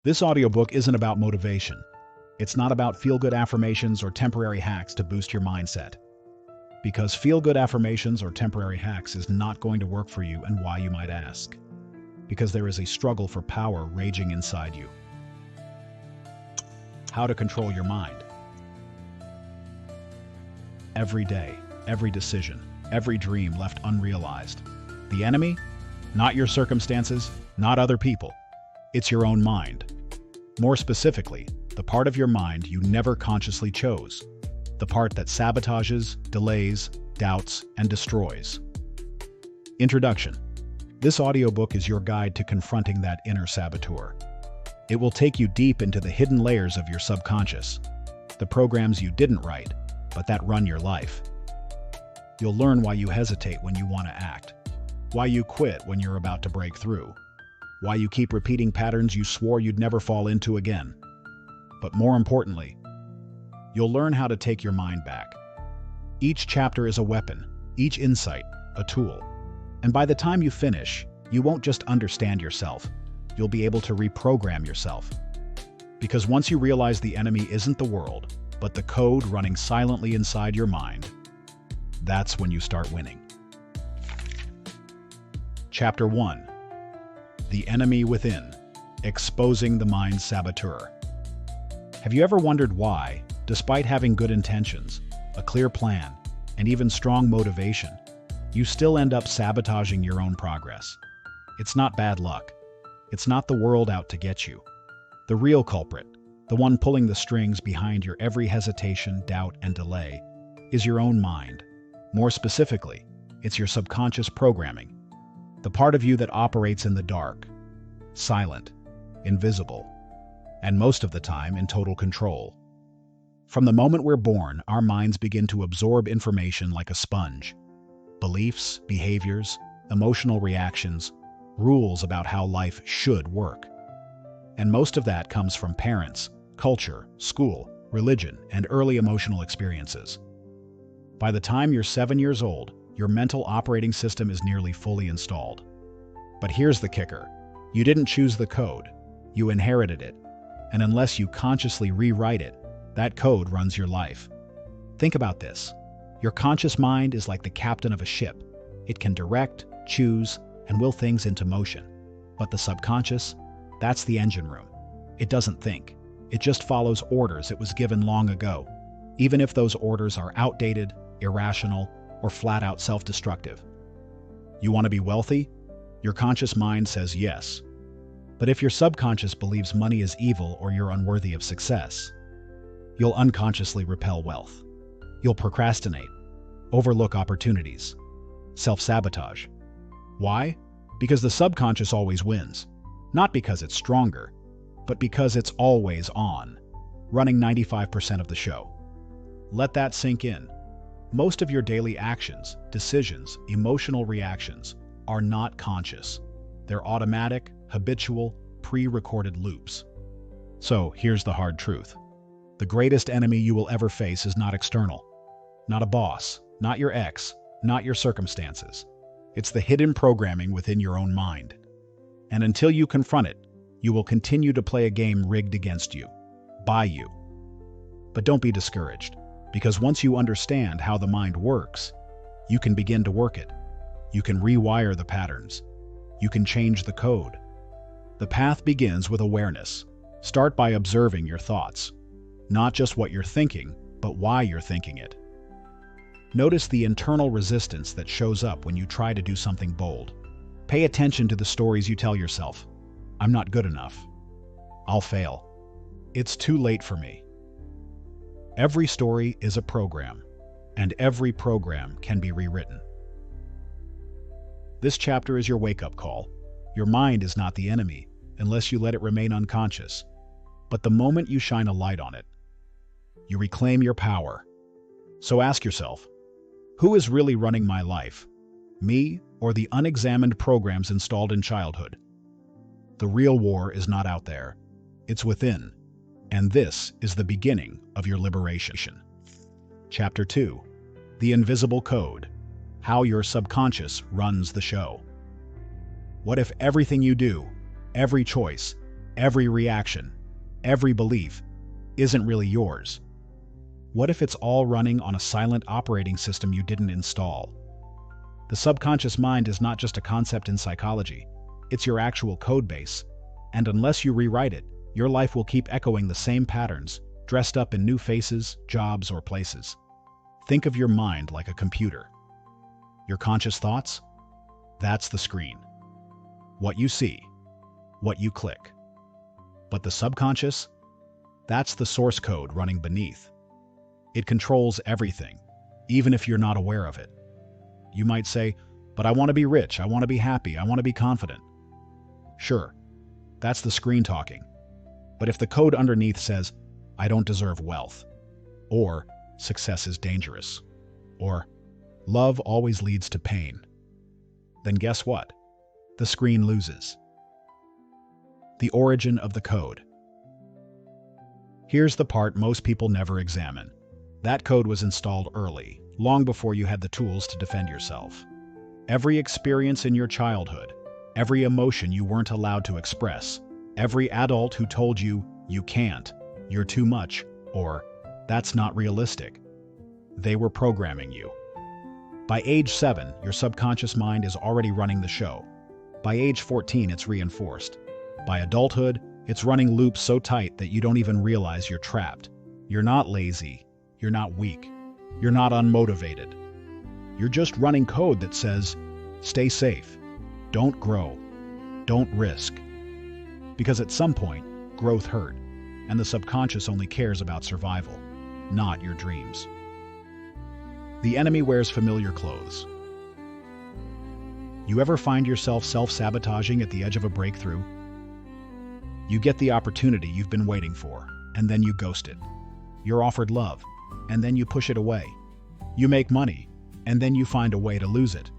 This audiobook isn't about motivation. It's not about feel-good affirmations or temporary hacks to boost your mindset. Because feel-good affirmations or temporary hacks is not going to work for you, and why, you might ask. Because there is a struggle for power raging inside you. How to control your mind. Every day, every decision, every dream left unrealized. The enemy? Not your circumstances, not other people. It's your own mind. More specifically, the part of your mind you never consciously chose. The part that sabotages, delays, doubts, and destroys. Introduction. This audiobook is your guide to confronting that inner saboteur. It will take you deep into the hidden layers of your subconscious, the programs you didn't write, but that run your life. You'll learn why you hesitate when you want to act, why you quit when you're about to break through, why you keep repeating patterns you swore you'd never fall into again. But more importantly, you'll learn how to take your mind back. Each chapter is a weapon, each insight a tool. And by the time you finish, you won't just understand yourself, you'll be able to reprogram yourself. Because once you realize the enemy isn't the world, but the code running silently inside your mind, that's when you start winning. Chapter 1. The Enemy Within, Exposing the Mind's Saboteur. Have you ever wondered why, despite having good intentions, a clear plan, and even strong motivation, you still end up sabotaging your own progress? It's not bad luck. It's not the world out to get you. The real culprit, the one pulling the strings behind your every hesitation, doubt, and delay, is your own mind. More specifically, it's your subconscious programming. The part of you that operates in the dark, silent, invisible, and most of the time in total control. From the moment we're born, our minds begin to absorb information like a sponge. Beliefs, behaviors, emotional reactions, rules about how life should work. And most of that comes from parents, culture, school, religion, and early emotional experiences. By the time you're 7 years old, your mental operating system is nearly fully installed. But here's the kicker. You didn't choose the code. You inherited it. And unless you consciously rewrite it, that code runs your life. Think about this. Your conscious mind is like the captain of a ship. It can direct, choose, and will things into motion. But the subconscious, that's the engine room. It doesn't think. It just follows orders it was given long ago, even if those orders are outdated, irrational, or flat-out self-destructive. You want to be wealthy? Your conscious mind says yes. But if your subconscious believes money is evil or you're unworthy of success, you'll unconsciously repel wealth. You'll procrastinate, overlook opportunities, self-sabotage. Why? Because the subconscious always wins. Not because it's stronger, but because it's always on, running 95% of the show. Let that sink in. Most of your daily actions, decisions, emotional reactions are not conscious. They're automatic, habitual, pre-recorded loops. So here's the hard truth. The greatest enemy you will ever face is not external. Not a boss, not your ex, not your circumstances. It's the hidden programming within your own mind. And until you confront it, you will continue to play a game rigged against you, by you. But don't be discouraged, because once you understand how the mind works, you can begin to work it. You can rewire the patterns. You can change the code. The path begins with awareness. Start by observing your thoughts. Not just what you're thinking, but why you're thinking it. Notice the internal resistance that shows up when you try to do something bold. Pay attention to the stories you tell yourself. I'm not good enough. I'll fail. It's too late for me. Every story is a program, and every program can be rewritten. This chapter is your wake-up call. Your mind is not the enemy, unless you let it remain unconscious. But the moment you shine a light on it, you reclaim your power. So ask yourself, who is really running my life? Me or the unexamined programs installed in childhood? The real war is not out there. It's within. And this is the beginning of your liberation. Chapter 2. The Invisible Code. How your subconscious runs the show. What if everything you do, every choice, every reaction, every belief, isn't really yours? What if it's all running on a silent operating system you didn't install? The subconscious mind is not just a concept in psychology, it's your actual code base, and unless you rewrite it, your life will keep echoing the same patterns, dressed up in new faces, jobs, or places. Think of your mind like a computer. Your conscious thoughts? That's the screen. What you see, what you click. But the subconscious? That's the source code running beneath. It controls everything, even if you're not aware of it. You might say, but I want to be rich, I want to be happy, I want to be confident. Sure, that's the screen talking. But if the code underneath says, I don't deserve wealth, or success is dangerous, or love always leads to pain, then guess what? The screen loses. The origin of the code. Here's the part most people never examine. That code was installed early, long before you had the tools to defend yourself. Every experience in your childhood, every emotion you weren't allowed to express, every adult who told you, you can't, you're too much, or that's not realistic. They were programming you. By age 7, your subconscious mind is already running the show. By age 14, it's reinforced. By adulthood, it's running loops so tight that you don't even realize you're trapped. You're not lazy. You're not weak. You're not unmotivated. You're just running code that says, stay safe, don't grow, don't risk. Because at some point, growth hurt, and the subconscious only cares about survival, not your dreams. The enemy wears familiar clothes. You ever find yourself self-sabotaging at the edge of a breakthrough? You get the opportunity you've been waiting for, and then you ghost it. You're offered love, and then you push it away. You make money, and then you find a way to lose it.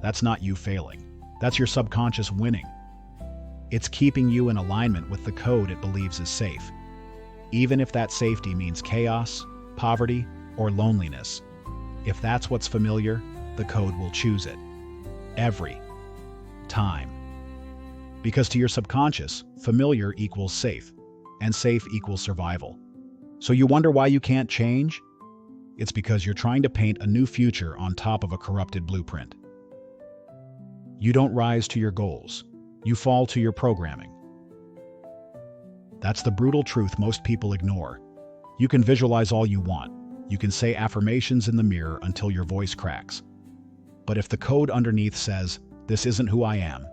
That's not you failing. That's your subconscious winning. It's keeping you in alignment with the code it believes is safe, even if that safety means chaos, poverty, or loneliness. If that's what's familiar, the code will choose it. Every time. Because to your subconscious, familiar equals safe, and safe equals survival. So you wonder why you can't change? It's because you're trying to paint a new future on top of a corrupted blueprint. You don't rise to your goals. You fall to your programming. That's the brutal truth most people ignore. You can visualize all you want. You can say affirmations in the mirror until your voice cracks. But if the code underneath says, this isn't who I am,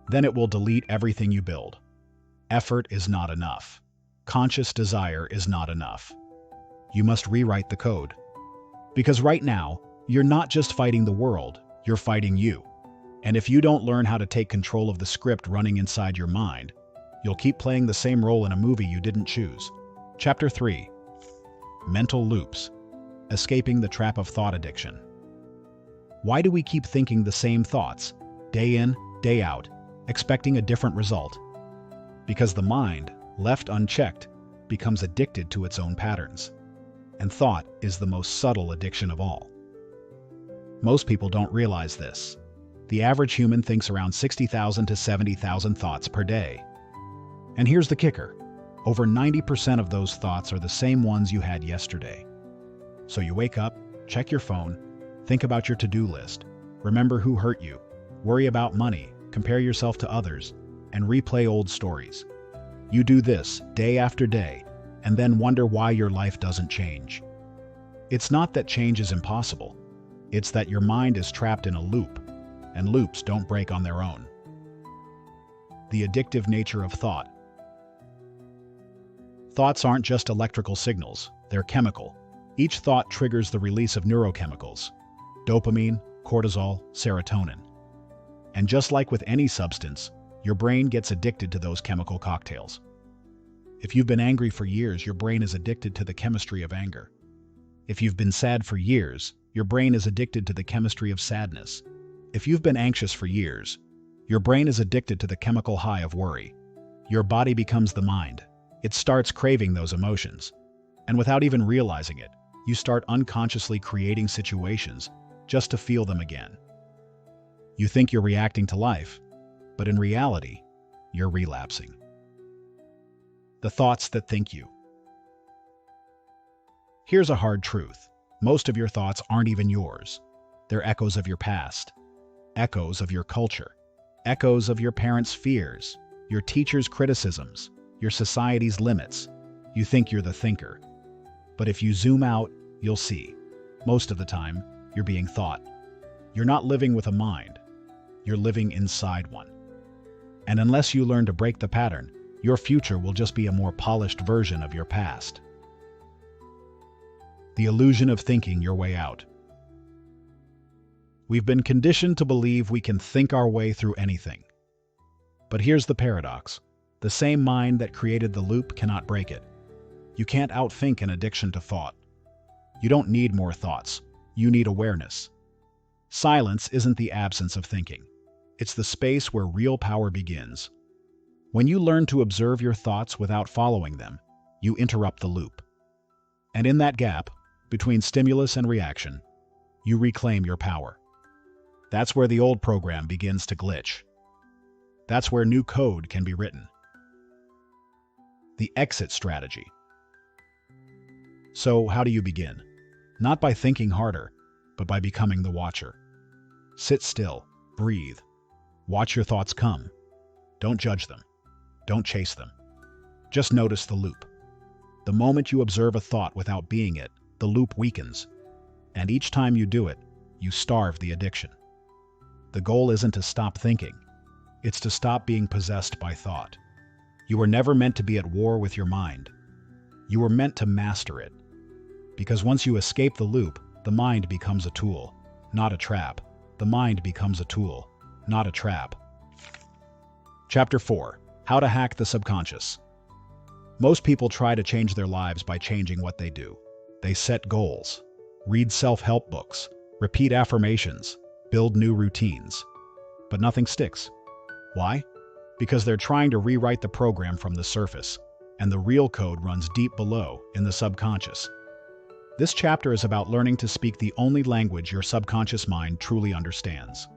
then it will delete everything you build. Effort is not enough. Conscious desire is not enough. You must rewrite the code. Because right now, you're not just fighting the world, you're fighting you. And if you don't learn how to take control of the script running inside your mind, you'll keep playing the same role in a movie you didn't choose. Chapter 3. Mental Loops. Escaping the Trap of Thought Addiction. Why do we keep thinking the same thoughts, day in, day out, expecting a different result? Because the mind, left unchecked, becomes addicted to its own patterns. And thought is the most subtle addiction of all. Most people don't realize this. The average human thinks around 60,000 to 70,000 thoughts per day. And here's the kicker. Over 90% of those thoughts are the same ones you had yesterday. So you wake up, check your phone, think about your to-do list, remember who hurt you, worry about money, compare yourself to others, and replay old stories. You do this day after day, and then wonder why your life doesn't change. It's not that change is impossible. It's that your mind is trapped in a loop, and loops don't break on their own. The addictive nature of thought. Thoughts aren't just electrical signals, they're chemical. Each thought triggers the release of neurochemicals: dopamine, cortisol, serotonin. And just like with any substance, your brain gets addicted to those chemical cocktails. If you've been angry for years, your brain is addicted to the chemistry of anger. If you've been sad for years, your brain is addicted to the chemistry of sadness. If you've been anxious for years, your brain is addicted to the chemical high of worry. Your body becomes the mind. It starts craving those emotions. And without even realizing it, you start unconsciously creating situations just to feel them again. You think you're reacting to life, but in reality, you're relapsing. the thoughts that think you. Here's a hard truth. Most of your thoughts aren't even yours. They're echoes of your past, echoes of your culture, echoes of your parents' fears, your teacher's criticisms, your society's limits. You think you're the thinker. But if you zoom out, you'll see. Most of the time, you're being thought. You're not living with a mind. You're living inside one. And unless you learn to break the pattern, your future will just be a more polished version of your past. The illusion of thinking your way out. We've been conditioned to believe we can think our way through anything. But here's the paradox. The same mind that created the loop cannot break it. You can't outthink an addiction to thought. You don't need more thoughts. You need awareness. Silence isn't the absence of thinking. It's the space where real power begins. When you learn to observe your thoughts without following them, you interrupt the loop. And in that gap, between stimulus and reaction, you reclaim your power. That's where the old program begins to glitch. That's where new code can be written. The exit strategy. So, how do you begin? Not by thinking harder, but by becoming the watcher. Sit still, breathe. Watch your thoughts come. Don't judge them. Don't chase them. Just notice the loop. The moment you observe a thought without being it, the loop weakens. And each time you do it, you starve the addiction. The goal isn't to stop thinking. It's to stop being possessed by thought. You were never meant to be at war with your mind. You were meant to master it. Because once you escape the loop, the mind becomes a tool, not a trap. The mind becomes a tool, not a trap. Chapter 4. How to hack the subconscious. Most people try to change their lives by changing what they do. They set goals, read self-help books, repeat affirmations, build new routines. But nothing sticks. Why? Because they're trying to rewrite the program from the surface, and the real code runs deep below, in the subconscious. This chapter is about learning to speak the only language your subconscious mind truly understands.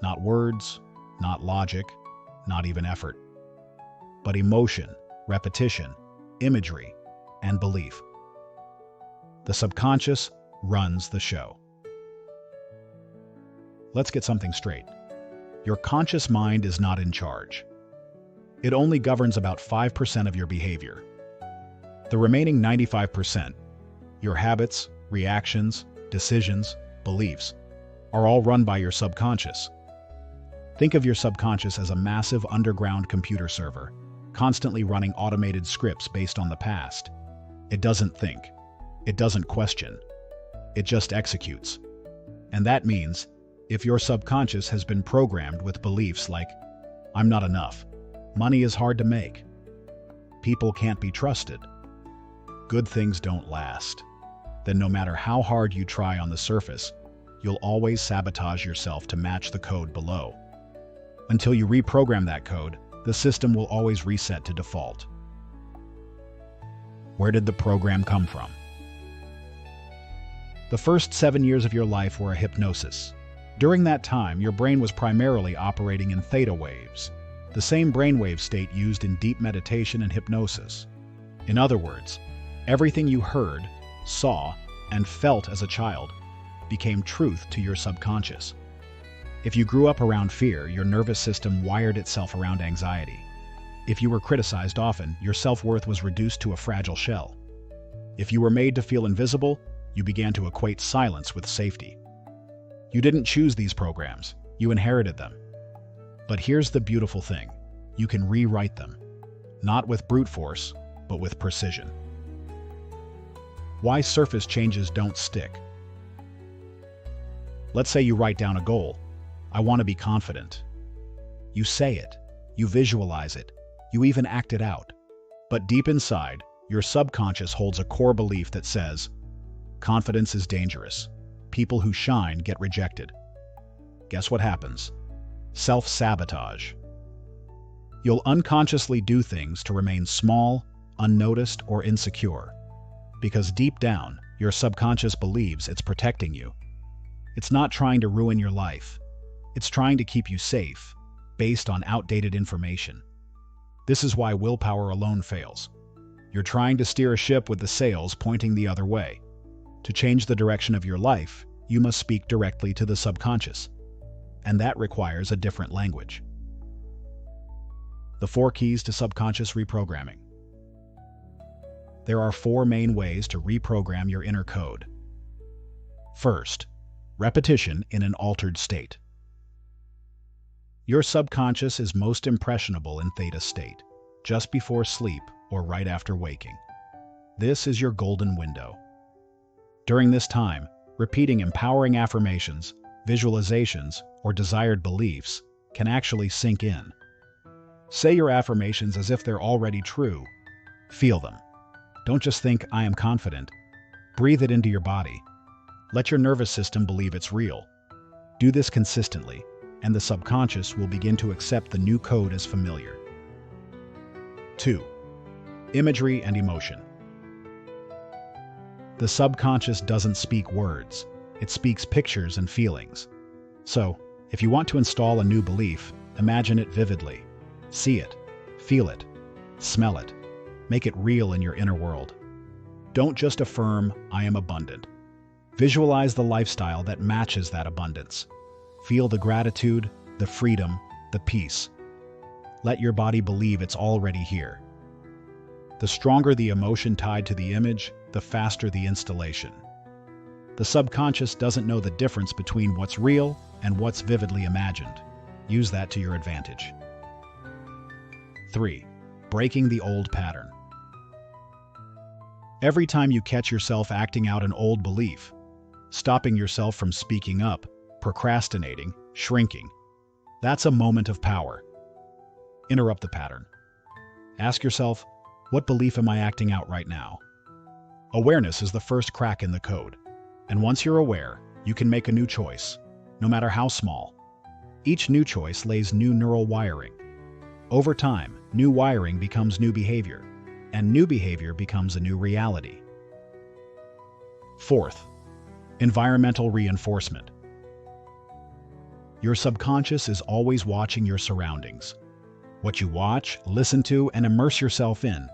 Not words, not logic, not even effort, but emotion, repetition, imagery, and belief. The subconscious runs the show. Let's get something straight. Your conscious mind is not in charge. It only governs about 5% of your behavior. The remaining 95%, your habits, reactions, decisions, beliefs, are all run by your subconscious. Think of your subconscious as a massive underground computer server, constantly running automated scripts based on the past. It doesn't think. It doesn't question. It just executes. And that means, if your subconscious has been programmed with beliefs like, I'm not enough, money is hard to make, people can't be trusted, good things don't last, then no matter how hard you try on the surface, you'll always sabotage yourself to match the code below. Until you reprogram that code, the system will always reset to default. Where did the program come from? The first 7 years of your life were a hypnosis. During that time, your brain was primarily operating in theta waves, the same brainwave state used in deep meditation and hypnosis. In other words, everything you heard, saw, and felt as a child became truth to your subconscious. If you grew up around fear, your nervous system wired itself around anxiety. If you were criticized often, your self-worth was reduced to a fragile shell. If you were made to feel invisible, you began to equate silence with safety. You didn't choose these programs, you inherited them. But here's the beautiful thing. You can rewrite them. Not with brute force, but with precision. Why surface changes don't stick. Let's say you write down a goal. I want to be confident. You say it, you visualize it, you even act it out. But deep inside, your subconscious holds a core belief that says, confidence is dangerous. People who shine get rejected. Guess what happens? Self-sabotage. You'll unconsciously do things to remain small, unnoticed, or insecure. Because deep down, your subconscious believes it's protecting you. It's not trying to ruin your life. It's trying to keep you safe, based on outdated information. This is why willpower alone fails. You're trying to steer a ship with the sails pointing the other way. To change the direction of your life, you must speak directly to the subconscious. And that requires a different language. The 4 keys to subconscious reprogramming. There are 4 main ways to reprogram your inner code. First, repetition in an altered state. Your subconscious is most impressionable in theta state, just before sleep or right after waking. This is your golden window. During this time, repeating empowering affirmations, visualizations, or desired beliefs can actually sink in. Say your affirmations as if they're already true. Feel them. Don't just think, "I am confident." Breathe it into your body. Let your nervous system believe it's real. Do this consistently, and the subconscious will begin to accept the new code as familiar. 2. Imagery and emotion. The subconscious doesn't speak words, it speaks pictures and feelings. So, if you want to install a new belief, imagine it vividly. See it, feel it, smell it. Make it real in your inner world. Don't just affirm, "I am abundant." Visualize the lifestyle that matches that abundance. Feel the gratitude, the freedom, the peace. Let your body believe it's already here. The stronger the emotion tied to the image, the faster the installation. The subconscious doesn't know the difference between what's real and what's vividly imagined. Use that to your advantage. 3. Breaking the old pattern. Every time you catch yourself acting out an old belief, stopping yourself from speaking up, procrastinating, shrinking, that's a moment of power. Interrupt the pattern. Ask yourself, what belief am I acting out right now? Awareness is the first crack in the code. And once you're aware, you can make a new choice, no matter how small. Each new choice lays new neural wiring. Over time, new wiring becomes new behavior, and new behavior becomes a new reality. 4th, environmental reinforcement. Your subconscious is always watching your surroundings. What you watch, listen to, and immerse yourself in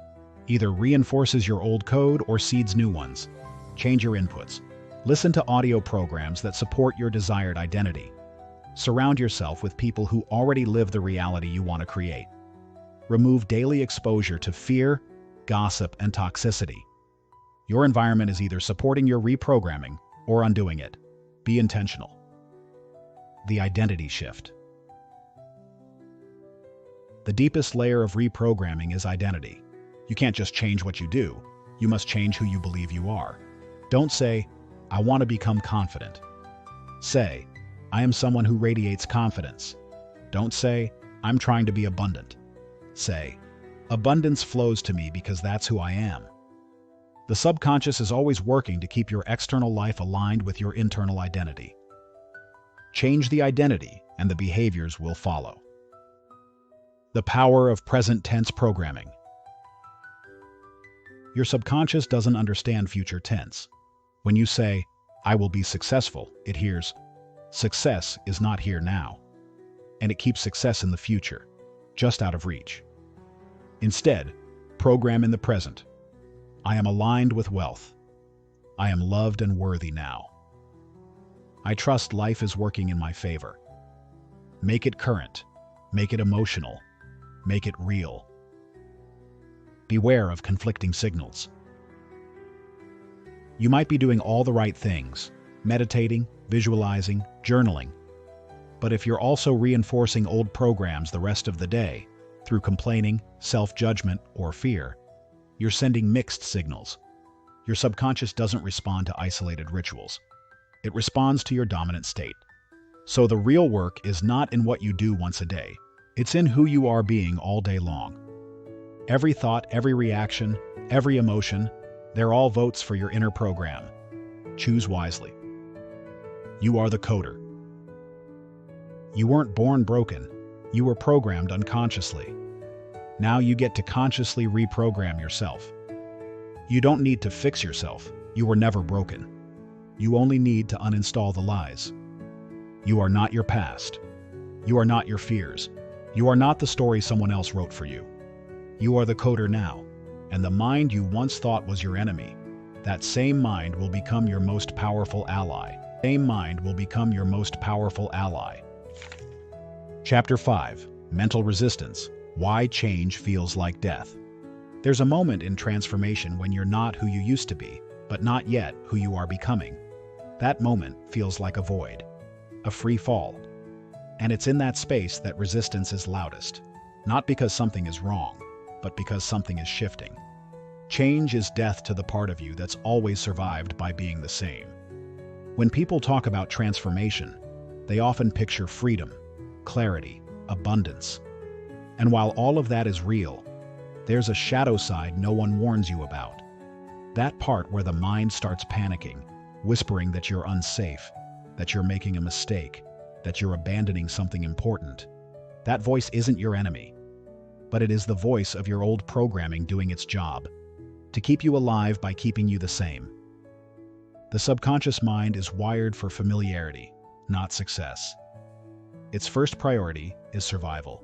either reinforces your old code or seeds new ones. Change your inputs. Listen to audio programs that support your desired identity. Surround yourself with people who already live the reality you want to create. Remove daily exposure to fear, gossip, and toxicity. Your environment is either supporting your reprogramming or undoing it. Be intentional. The identity shift. The deepest layer of reprogramming is identity. You can't just change what you do. You must change who you believe you are. Don't say, "I want to become confident." Say, "I am someone who radiates confidence." Don't say, "I'm trying to be abundant." Say, "Abundance flows to me because that's who I am." The subconscious is always working to keep your external life aligned with your internal identity. Change the identity, and the behaviors will follow. The power of present tense programming. Your subconscious doesn't understand future tense. When you say, "I will be successful," it hears, "Success is not here now," and it keeps success in the future, just out of reach. Instead, program in the present. "I am aligned with wealth. I am loved and worthy now. I trust life is working in my favor." Make it current. Make it emotional. Make it real. Beware of conflicting signals. You might be doing all the right things, meditating, visualizing, journaling. But if you're also reinforcing old programs the rest of the day, through complaining, self-judgment, or fear, you're sending mixed signals. Your subconscious doesn't respond to isolated rituals. It responds to your dominant state. So the real work is not in what you do once a day. It's in who you are being all day long. Every thought, every reaction, every emotion, they're all votes for your inner program. Choose wisely. You are the coder. You weren't born broken. You were programmed unconsciously. Now you get to consciously reprogram yourself. You don't need to fix yourself. You were never broken. You only need to uninstall the lies. You are not your past. You are not your fears. You are not the story someone else wrote for you. You are the coder now, and the mind you once thought was your enemy, that same mind will become your most powerful ally. Same mind will become your most powerful ally. Chapter 5. Mental Resistance. Why Change Feels Like Death. There's a moment in transformation when you're not who you used to be, but not yet who you are becoming. That moment feels like a void, a free fall. And it's in that space that resistance is loudest. Not because something is wrong, but because something is shifting. Change is death to the part of you that's always survived by being the same. When people talk about transformation, they often picture freedom, clarity, abundance. And while all of that is real, there's a shadow side no one warns you about. That part where the mind starts panicking, whispering that you're unsafe, that you're making a mistake, that you're abandoning something important. That voice isn't your enemy, but it is the voice of your old programming doing its job, to keep you alive by keeping you the same. The subconscious mind is wired for familiarity, not success. Its first priority is survival.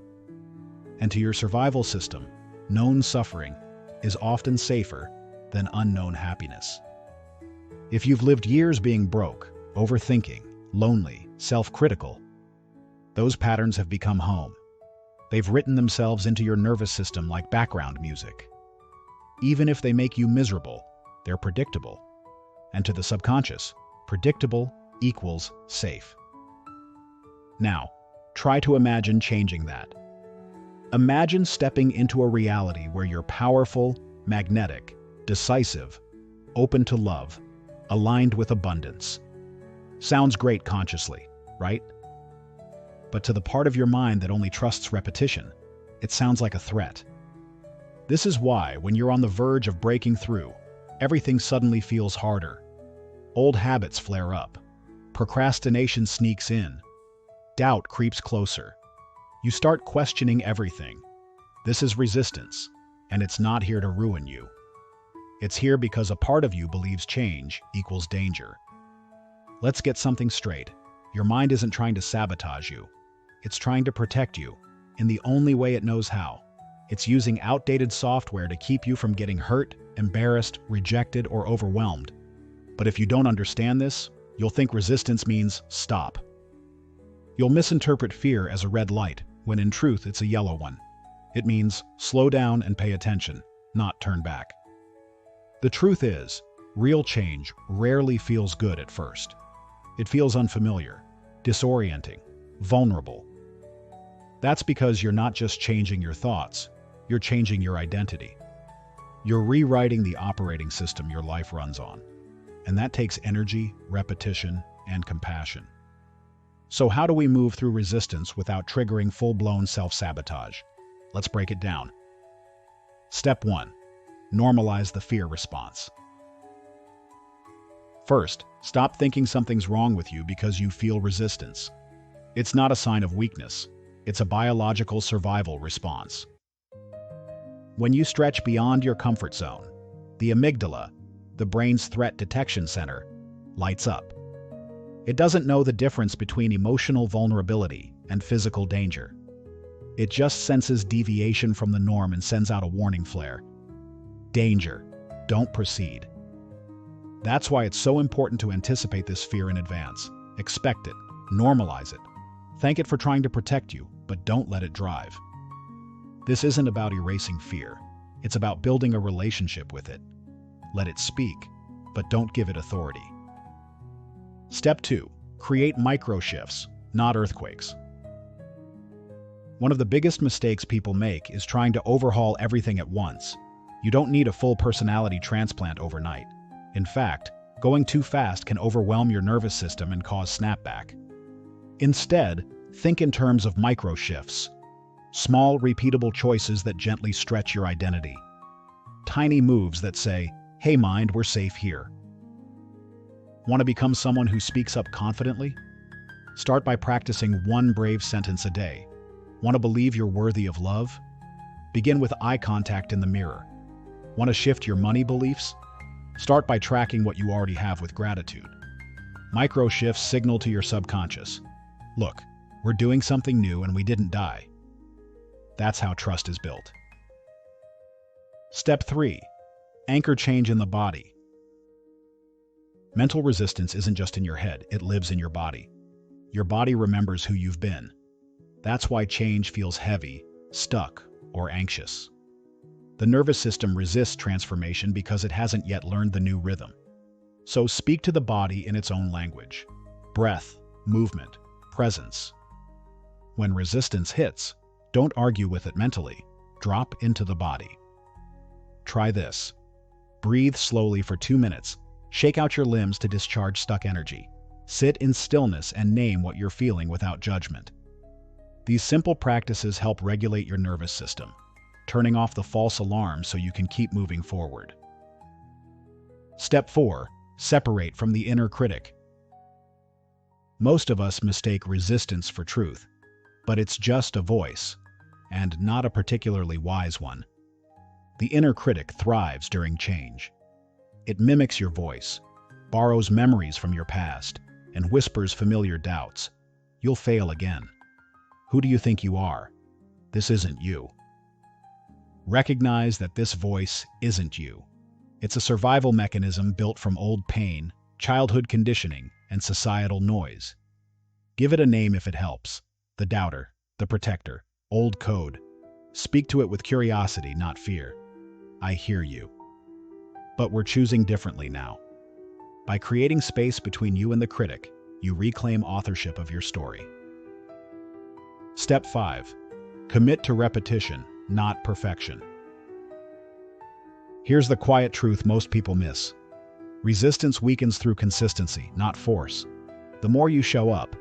And to your survival system, known suffering is often safer than unknown happiness. If you've lived years being broke, overthinking, lonely, self-critical, those patterns have become home. They've written themselves into your nervous system like background music. Even if they make you miserable, they're predictable. And to the subconscious, predictable equals safe. Now, try to imagine changing that. Imagine stepping into a reality where you're powerful, magnetic, decisive, open to love, aligned with abundance. Sounds great consciously, right? But to the part of your mind that only trusts repetition, it sounds like a threat. This is why, when you're on the verge of breaking through, everything suddenly feels harder. Old habits flare up. Procrastination sneaks in. Doubt creeps closer. You start questioning everything. This is resistance, and it's not here to ruin you. It's here because a part of you believes change equals danger. Let's get something straight. Your mind isn't trying to sabotage you. It's trying to protect you, in the only way it knows how. It's using outdated software to keep you from getting hurt, embarrassed, rejected, or overwhelmed. But if you don't understand this, you'll think resistance means stop. You'll misinterpret fear as a red light, when in truth it's a yellow one. It means slow down and pay attention, not turn back. The truth is, real change rarely feels good at first. It feels unfamiliar, disorienting, vulnerable. That's because you're not just changing your thoughts, you're changing your identity. You're rewriting the operating system your life runs on. And that takes energy, repetition, and compassion. So how do we move through resistance without triggering full-blown self-sabotage? Let's break it down. Step 1. Normalize the fear response. First, stop thinking something's wrong with you because you feel resistance. It's not a sign of weakness. It's a biological survival response. When you stretch beyond your comfort zone, the amygdala, the brain's threat detection center, lights up. It doesn't know the difference between emotional vulnerability and physical danger. It just senses deviation from the norm and sends out a warning flare. Danger. Don't proceed. That's why it's so important to anticipate this fear in advance. Expect it. Normalize it. Thank it for trying to protect you, but don't let it drive. This isn't about erasing fear. It's about building a relationship with it. Let it speak, but don't give it authority. Step 2. Create micro shifts, not earthquakes. One of the biggest mistakes people make is trying to overhaul everything at once. You don't need a full personality transplant overnight. In fact, going too fast can overwhelm your nervous system and cause snapback. Instead, think in terms of micro shifts. Small, repeatable choices that gently stretch your identity. Tiny moves that say, "Hey mind, we're safe here." Want to become someone who speaks up confidently? Start by practicing one brave sentence a day. Want to believe you're worthy of love? Begin with eye contact in the mirror. Want to shift your money beliefs? Start by tracking what you already have with gratitude. Micro shifts signal to your subconscious. Look, we're doing something new and we didn't die. That's how trust is built. Step 3. Anchor change in the body. Mental resistance isn't just in your head, it lives in your body. Your body remembers who you've been. That's why change feels heavy, stuck, or anxious. The nervous system resists transformation because it hasn't yet learned the new rhythm. So speak to the body in its own language. Breath, movement, presence. When resistance hits, don't argue with it mentally. Drop into the body. Try this. Breathe slowly for 2 minutes. Shake out your limbs to discharge stuck energy. Sit in stillness and name what you're feeling without judgment. These simple practices help regulate your nervous system, turning off the false alarms so you can keep moving forward. Step 4. Separate from the inner critic. Most of us mistake resistance for truth, but it's just a voice, and not a particularly wise one. The inner critic thrives during change. It mimics your voice, borrows memories from your past, and whispers familiar doubts. You'll fail again. Who do you think you are? This isn't you. Recognize that this voice isn't you. It's a survival mechanism built from old pain, childhood conditioning, and societal noise. Give it a name if it helps. The doubter, the protector, old code. Speak to it with curiosity, not fear. I hear you. But we're choosing differently now. By creating space between you and the critic, you reclaim authorship of your story. Step 5. Commit to repetition, not perfection. Here's the quiet truth most people miss. Resistance weakens through consistency, not force. The more you show up,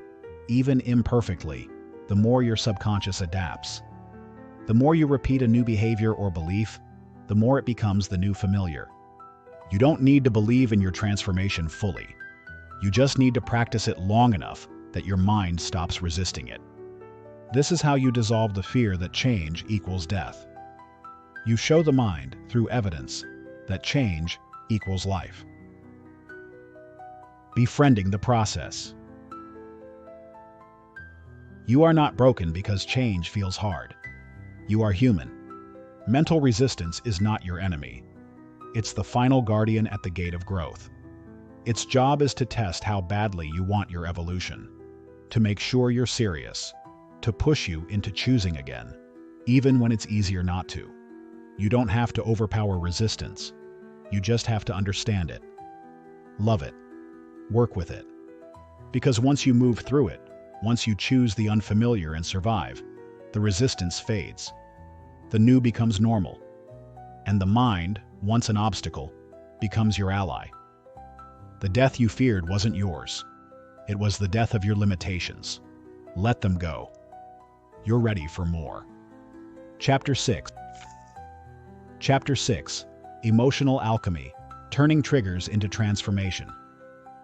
even imperfectly, the more your subconscious adapts. The more you repeat a new behavior or belief, the more it becomes the new familiar. You don't need to believe in your transformation fully. You just need to practice it long enough that your mind stops resisting it. This is how you dissolve the fear that change equals death. You show the mind, through evidence, that change equals life. Befriending the process. You are not broken because change feels hard. You are human. Mental resistance is not your enemy. It's the final guardian at the gate of growth. Its job is to test how badly you want your evolution, to make sure you're serious, to push you into choosing again, even when it's easier not to. You don't have to overpower resistance. You just have to understand it. Love it. Work with it. Because once you move through it, once you choose the unfamiliar and survive, the resistance fades. The new becomes normal. And the mind, once an obstacle, becomes your ally. The death you feared wasn't yours. It was the death of your limitations. Let them go. You're ready for more. Chapter 6. Chapter 6. Emotional Alchemy, Turning Triggers into Transformation.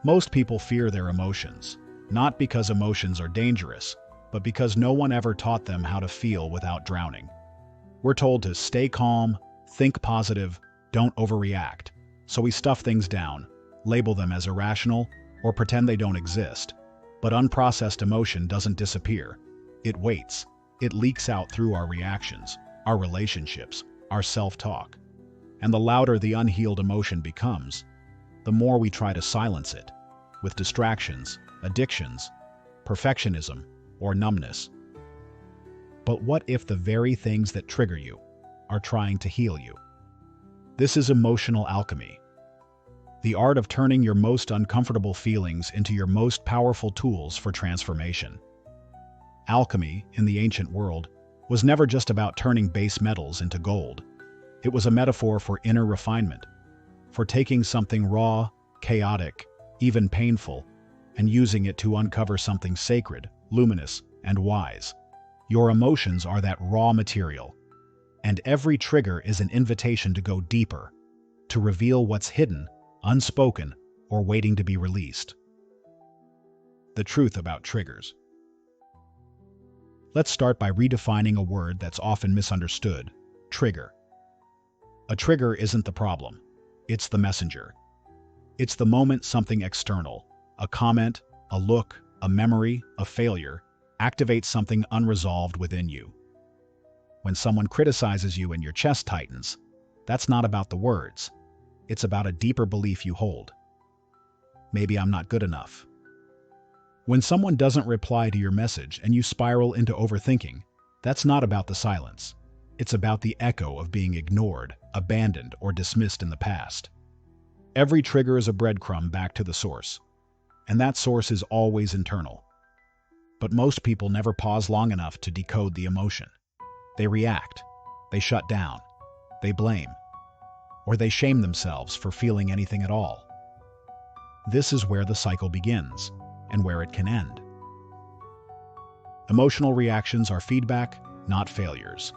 Most people fear their emotions, not because emotions are dangerous, but because no one ever taught them how to feel without drowning. We're told to stay calm, think positive, don't overreact. So we stuff things down, label them as irrational, or pretend they don't exist. But unprocessed emotion doesn't disappear. It waits. It leaks out through our reactions, our relationships, our self-talk. And the louder the unhealed emotion becomes, the more we try to silence it, with distractions, addictions, perfectionism, or numbness. But what if the very things that trigger you are trying to heal you? This is emotional alchemy. The art of turning your most uncomfortable feelings into your most powerful tools for transformation. Alchemy, in the ancient world, was never just about turning base metals into gold. It was a metaphor for inner refinement, for taking something raw, chaotic, even painful, and using it to uncover something sacred, luminous, and wise. Your emotions are that raw material, and every trigger is an invitation to go deeper, to reveal what's hidden, unspoken, or waiting to be released. The truth about triggers. Let's start by redefining a word that's often misunderstood: trigger. A trigger isn't the problem. It's the messenger. It's the moment something external, a comment, a look, a memory, a failure, activates something unresolved within you. When someone criticizes you and your chest tightens, That's not about the words. It's about a deeper belief you hold. Maybe I'm not good enough. When someone doesn't reply to your message and you spiral into overthinking, that's not about the silence. It's about the echo of being ignored, abandoned, or dismissed in the past. Every trigger is a breadcrumb back to the source, and that source is always internal. But most people never pause long enough to decode the emotion. They react, they shut down, they blame, or they shame themselves for feeling anything at all. This is where the cycle begins, and where it can end. Emotional reactions are feedback, not failures.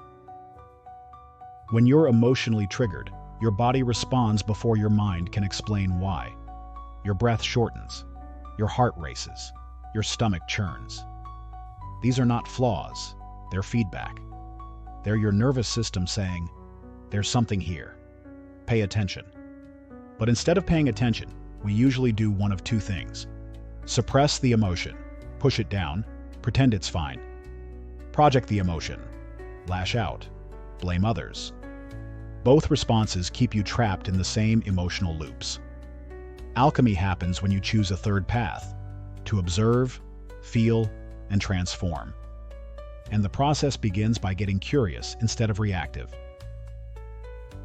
When you're emotionally triggered, your body responds before your mind can explain why. Your breath shortens, your heart races, your stomach churns. These are not flaws, they're feedback. They're your nervous system saying, "There's something here. Pay attention." But instead of paying attention, we usually do one of two things. Suppress the emotion, push it down, pretend it's fine. Project the emotion, lash out, blame others. Both responses keep you trapped in the same emotional loops. Alchemy happens when you choose a third path, to observe, feel, and transform. And the process begins by getting curious instead of reactive.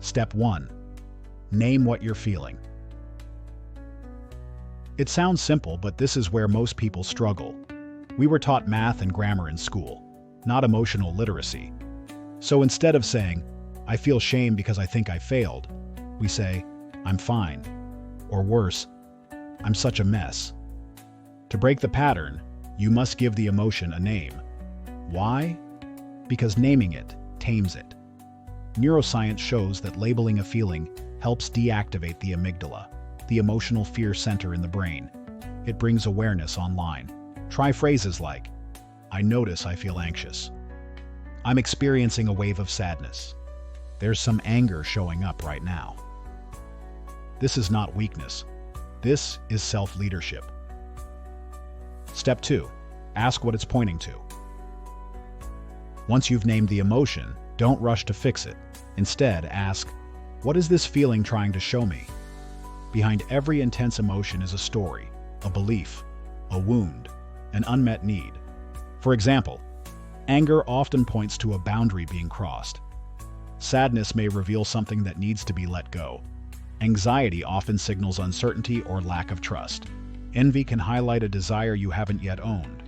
Step 1. Name what you're feeling. It sounds simple, but this is where most people struggle. We were taught math and grammar in school, not emotional literacy. So instead of saying, "I feel shame because I think I failed," we say, "I'm fine." Or worse, "I'm such a mess." To break the pattern, you must give the emotion a name. Why? Because naming it tames it. Neuroscience shows that labeling a feeling helps deactivate the amygdala, the emotional fear center in the brain. It brings awareness online. Try phrases like, "I notice I feel anxious." "I'm experiencing a wave of sadness." "There's some anger showing up right now." This is not weakness. This is self-leadership. Step 2. Ask what it's pointing to. Once you've named the emotion, don't rush to fix it. Instead, ask, "What is this feeling trying to show me?" Behind every intense emotion is a story, a belief, a wound, an unmet need. For example, anger often points to a boundary being crossed. Sadness may reveal something that needs to be let go. Anxiety often signals uncertainty or lack of trust. Envy can highlight a desire you haven't yet owned.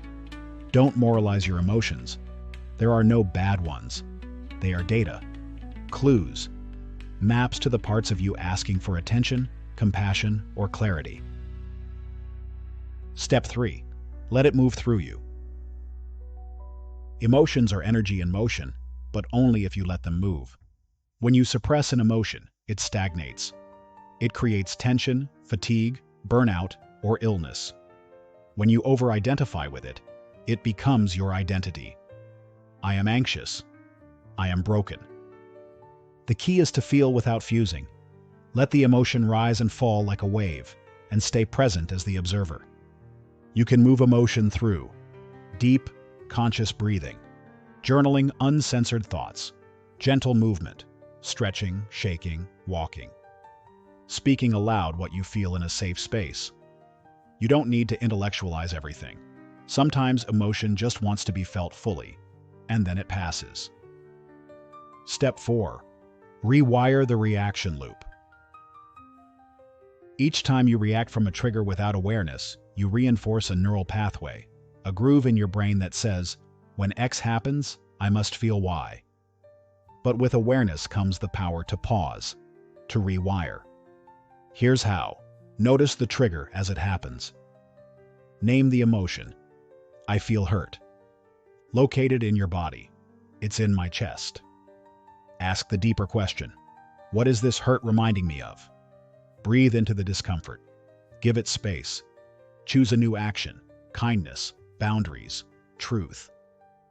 Don't moralize your emotions. There are no bad ones. They are data, clues, maps to the parts of you asking for attention, compassion, or clarity. Step 3. Let it move through you. Emotions are energy in motion, but only if you let them move. When you suppress an emotion, it stagnates. It creates tension, fatigue, burnout, or illness. When you over-identify with it, it becomes your identity. I am anxious. I am broken. The key is to feel without fusing. Let the emotion rise and fall like a wave, and stay present as the observer. You can move emotion through deep, conscious breathing, journaling uncensored thoughts, gentle movement, stretching, shaking, walking, speaking aloud what you feel in a safe space. You don't need to intellectualize everything. Sometimes emotion just wants to be felt fully, and then it passes. Step 4. Rewire the reaction loop. Each time you react from a trigger without awareness, you reinforce a neural pathway, a groove in your brain that says, "When X happens, I must feel Y." But with awareness comes the power to pause, to rewire. Here's how. Notice the trigger as it happens. Name the emotion. I feel hurt. Locate it in your body. It's in my chest. Ask the deeper question. What is this hurt reminding me of? Breathe into the discomfort. Give it space. Choose a new action, kindness, boundaries, truth.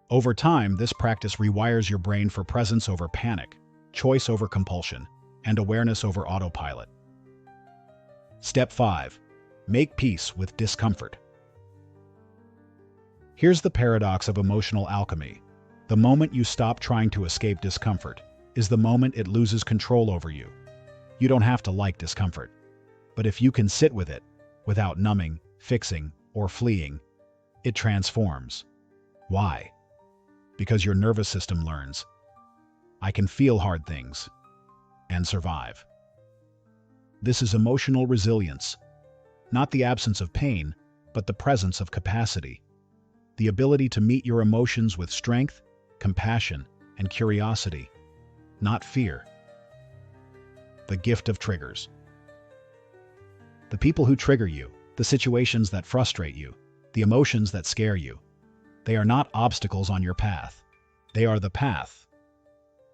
Over time, this practice rewires your brain for presence over panic, choice over compulsion, and awareness over autopilot. Step 5. Make peace with discomfort. Here's the paradox of emotional alchemy. The moment you stop trying to escape discomfort, is the moment it loses control over you. You don't have to like discomfort, but if you can sit with it, without numbing, fixing, or fleeing, it transforms. Why? Because your nervous system learns, I can feel hard things and survive. This is emotional resilience, not the absence of pain, but the presence of capacity. The ability to meet your emotions with strength, compassion, and curiosity, not fear. The gift of triggers. The people who trigger you, the situations that frustrate you, the emotions that scare you, they are not obstacles on your path. They are the path.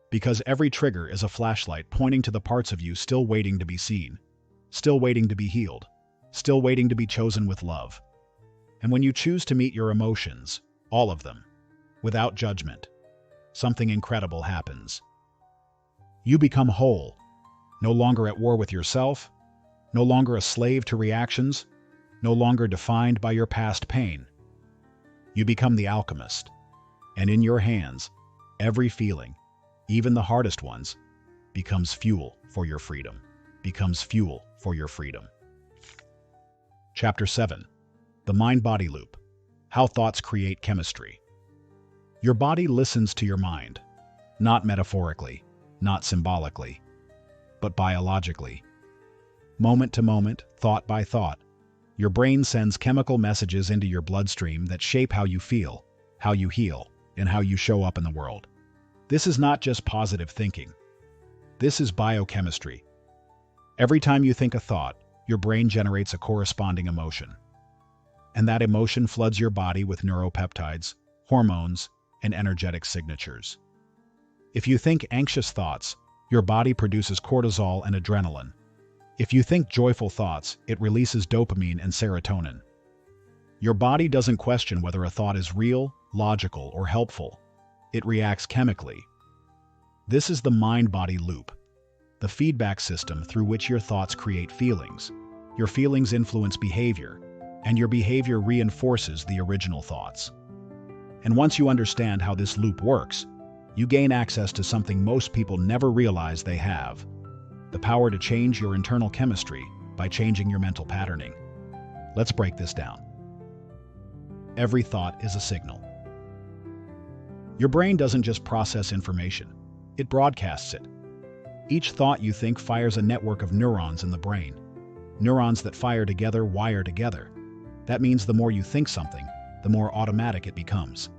Because every trigger is a flashlight pointing to the parts of you still waiting to be seen, still waiting to be healed, still waiting to be chosen with love. And when you choose to meet your emotions, all of them, without judgment, something incredible happens. You become whole, no longer at war with yourself, no longer a slave to reactions, no longer defined by your past pain. You become the alchemist, and in your hands, every feeling, even the hardest ones, becomes fuel for your freedom, becomes fuel for your freedom. Chapter 7. The Mind-Body Loop. How Thoughts Create Chemistry. Your body listens to your mind, not metaphorically, not symbolically, but biologically. Moment to moment, thought by thought, your brain sends chemical messages into your bloodstream that shape how you feel, how you heal, and how you show up in the world. This is not just positive thinking. This is biochemistry. Every time you think a thought, your brain generates a corresponding emotion. And that emotion floods your body with neuropeptides, hormones, and energetic signatures. If you think anxious thoughts, your body produces cortisol and adrenaline. If you think joyful thoughts, it releases dopamine and serotonin. Your body doesn't question whether a thought is real, logical, or helpful. It reacts chemically. This is the mind-body loop, the feedback system through which your thoughts create feelings. Your feelings influence behavior, and your behavior reinforces the original thoughts. And once you understand how this loop works, you gain access to something most people never realize they have: the power to change your internal chemistry by changing your mental patterning. Let's break this down. Every thought is a signal. Your brain doesn't just process information, it broadcasts it. Each thought you think fires a network of neurons in the brain. Neurons that fire together wire together. That means the more you think something, the more automatic it becomes.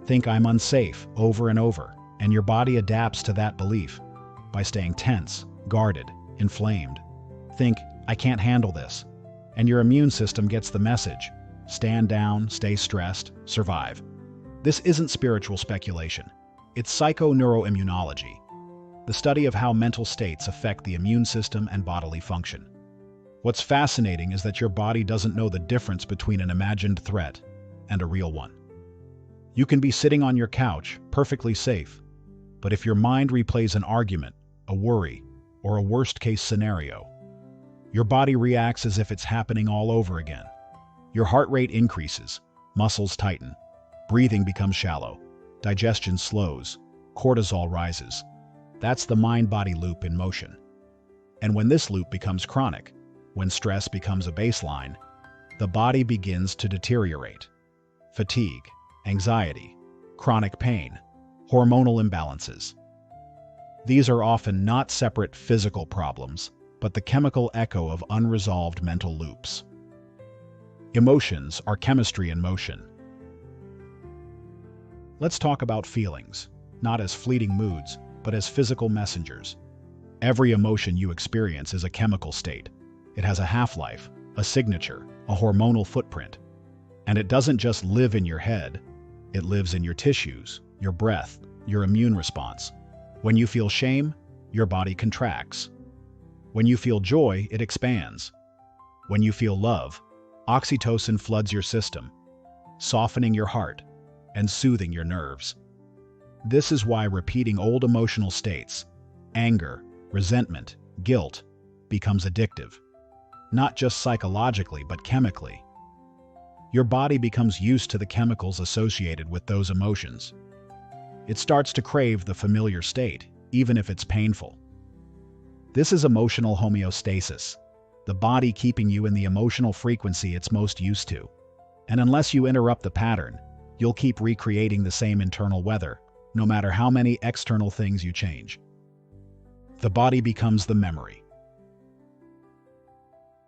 Think "I'm unsafe" over and over, and your body adapts to that belief by staying tense, guarded, inflamed. Think "I can't handle this," and your immune system gets the message: stand down, stay stressed, survive. This isn't spiritual speculation. It's psychoneuroimmunology, the study of how mental states affect the immune system and bodily function. What's fascinating is that your body doesn't know the difference between an imagined threat and a real one. You can be sitting on your couch, perfectly safe, but if your mind replays an argument, a worry, or a worst-case scenario, your body reacts as if it's happening all over again. Your heart rate increases, muscles tighten, breathing becomes shallow, digestion slows, cortisol rises. That's the mind-body loop in motion. And when this loop becomes chronic, when stress becomes a baseline, the body begins to deteriorate. Fatigue, anxiety, chronic pain, hormonal imbalances. These are often not separate physical problems, but the chemical echo of unresolved mental loops. Emotions are chemistry in motion. Let's talk about feelings, not as fleeting moods, but as physical messengers. Every emotion you experience is a chemical state. It has a half-life, a signature, a hormonal footprint. And it doesn't just live in your head, it lives in your tissues, your breath, your immune response. When you feel shame, your body contracts. When you feel joy, it expands. When you feel love, oxytocin floods your system, softening your heart and soothing your nerves. This is why repeating old emotional states, anger, resentment, guilt, becomes addictive. Not just psychologically, but chemically. Your body becomes used to the chemicals associated with those emotions. It starts to crave the familiar state, even if it's painful. This is emotional homeostasis, the body keeping you in the emotional frequency it's most used to. And unless you interrupt the pattern, you'll keep recreating the same internal weather, no matter how many external things you change. The body becomes the memory.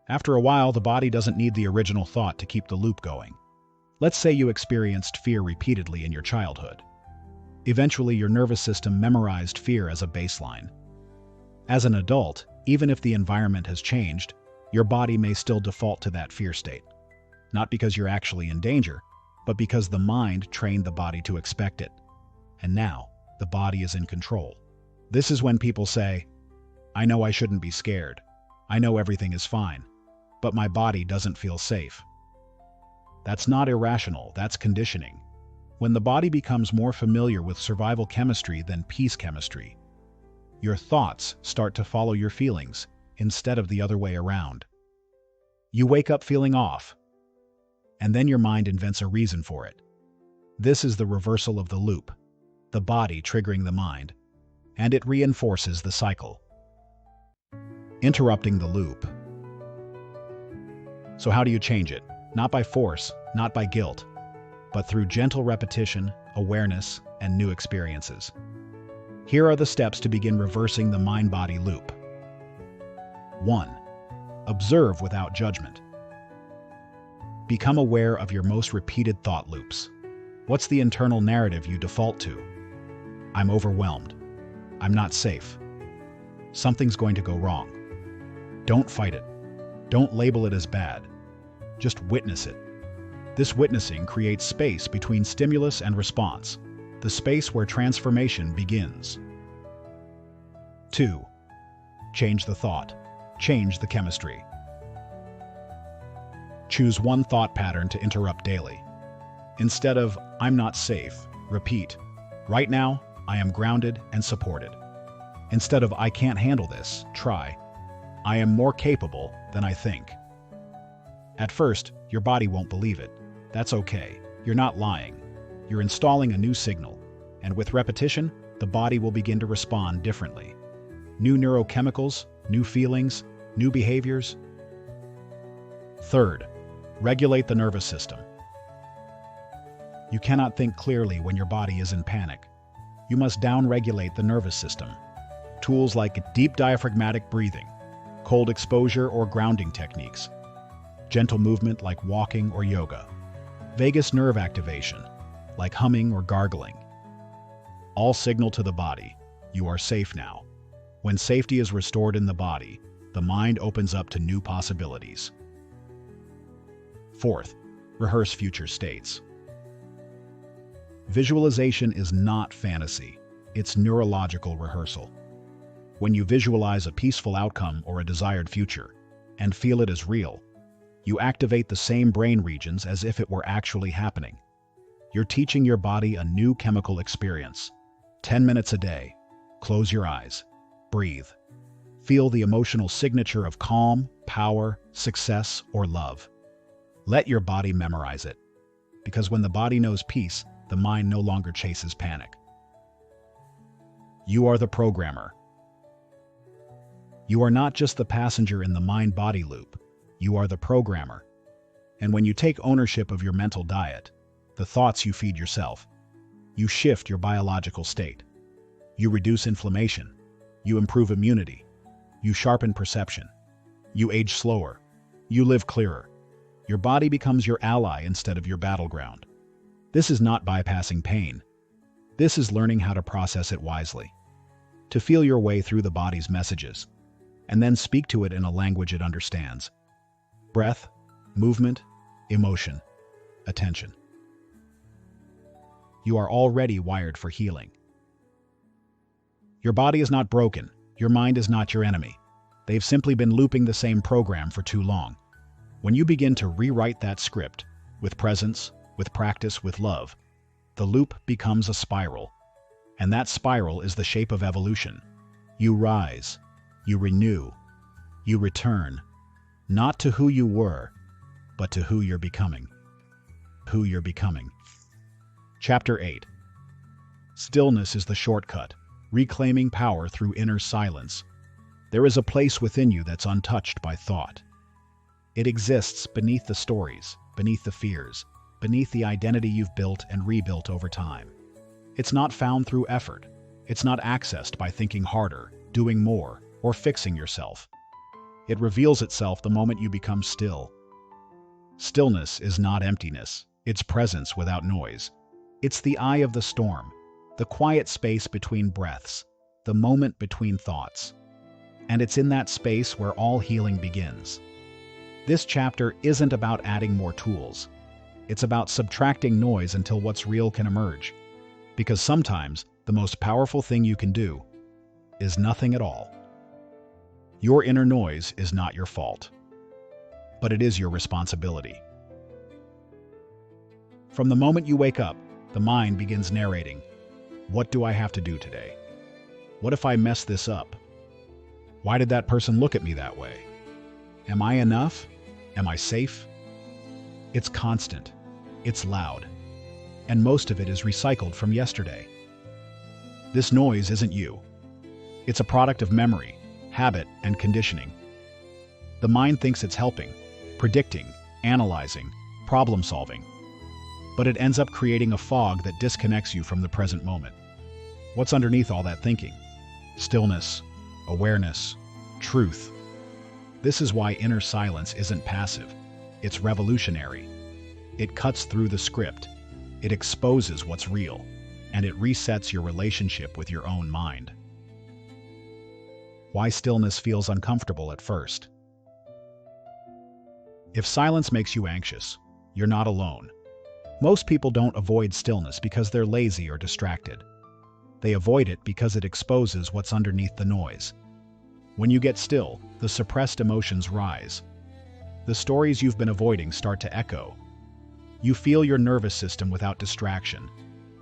After a while, the body doesn't need the original thought to keep the loop going. Let's say you experienced fear repeatedly in your childhood. Eventually, your nervous system memorized fear as a baseline. As an adult, even if the environment has changed, your body may still default to that fear state. Not because you're actually in danger, but because the mind trained the body to expect it. And now, the body is in control. This is when people say, "I know I shouldn't be scared. I know everything is fine, but my body doesn't feel safe." That's not irrational, that's conditioning. When the body becomes more familiar with survival chemistry than peace chemistry, your thoughts start to follow your feelings instead of the other way around. You wake up feeling off, and then your mind invents a reason for it. This is the reversal of the loop, the body triggering the mind, and it reinforces the cycle. Interrupting the loop. So how do you change it? Not by force, not by guilt, but through gentle repetition, awareness, and new experiences. Here are the steps to begin reversing the mind-body loop. 1. Observe without judgment. Become aware of your most repeated thought loops. What's the internal narrative you default to? I'm overwhelmed. I'm not safe. Something's going to go wrong. Don't fight it. Don't label it as bad. Just witness it. This witnessing creates space between stimulus and response, the space where transformation begins. 2. Change the thought. Change the chemistry. Choose one thought pattern to interrupt daily. Instead of, "I'm not safe," repeat, "Right now, I am grounded and supported." Instead of, "I can't handle this," try, "I am more capable than I think." At first, your body won't believe it. That's okay. You're not lying. You're installing a new signal, and with repetition, the body will begin to respond differently. New neurochemicals, new feelings, new behaviors. 3. Regulate the nervous system. You cannot think clearly when your body is in panic. You must down-regulate the nervous system. Tools like deep diaphragmatic breathing, cold exposure or grounding techniques, gentle movement like walking or yoga, vagus nerve activation like humming or gargling. All signal to the body, you are safe now. When safety is restored in the body, the mind opens up to new possibilities. 4. Rehearse future states. Visualization is not fantasy, it's neurological rehearsal. When you visualize a peaceful outcome or a desired future, and feel it as real, you activate the same brain regions as if it were actually happening. You're teaching your body a new chemical experience. 10 minutes a day. Close your eyes. Breathe. Feel the emotional signature of calm, power, success, or love. Let your body memorize it. Because when the body knows peace, the mind no longer chases panic. You are the programmer. You are not just the passenger in the mind-body loop. You are the programmer. And when you take ownership of your mental diet, the thoughts you feed yourself, you shift your biological state. You reduce inflammation. You improve immunity. You sharpen perception. You age slower. You live clearer. Your body becomes your ally instead of your battleground. This is not bypassing pain. This is learning how to process it wisely. To feel your way through the body's messages, and then speak to it in a language it understands. Breath, movement, emotion, attention. You are already wired for healing. Your body is not broken. Your mind is not your enemy. They've simply been looping the same program for too long. When you begin to rewrite that script, with presence, with practice, with love, the loop becomes a spiral. And that spiral is the shape of evolution. You rise, you renew, you return, not to who you were, but to who you're becoming. Who you're becoming. Chapter 8. Stillness is the shortcut. reclaiming power through inner silence. There is a place within you that's untouched by thought. It exists beneath the stories, beneath the fears, beneath the identity you've built and rebuilt over time. It's not found through effort. It's not accessed by thinking harder, doing more, or fixing yourself. It reveals itself the moment you become still. Stillness is not emptiness. It's presence without noise. It's the eye of the storm, the quiet space between breaths, the moment between thoughts. And it's in that space where all healing begins. This chapter isn't about adding more tools. It's about subtracting noise until what's real can emerge. Because sometimes the most powerful thing you can do is nothing at all. Your inner noise is not your fault, but it is your responsibility. From the moment you wake up, the mind begins narrating, what do I have to do today? What if I mess this up? Why did that person look at me that way? Am I enough? Am I safe? It's constant. It's loud. And most of it is recycled from yesterday. This noise isn't you. It's a product of memory, habit, and conditioning. The mind thinks it's helping, predicting, analyzing, problem-solving. But it ends up creating a fog that disconnects you from the present moment. What's underneath all that thinking? Stillness, awareness, truth. This is why inner silence isn't passive. It's revolutionary. It cuts through the script. It exposes what's real, and it resets your relationship with your own mind. Why stillness feels uncomfortable at first. If silence makes you anxious, you're not alone. Most people don't avoid stillness because they're lazy or distracted. They avoid it because it exposes what's underneath the noise. When you get still, the suppressed emotions rise. The stories you've been avoiding start to echo. You feel your nervous system without distraction,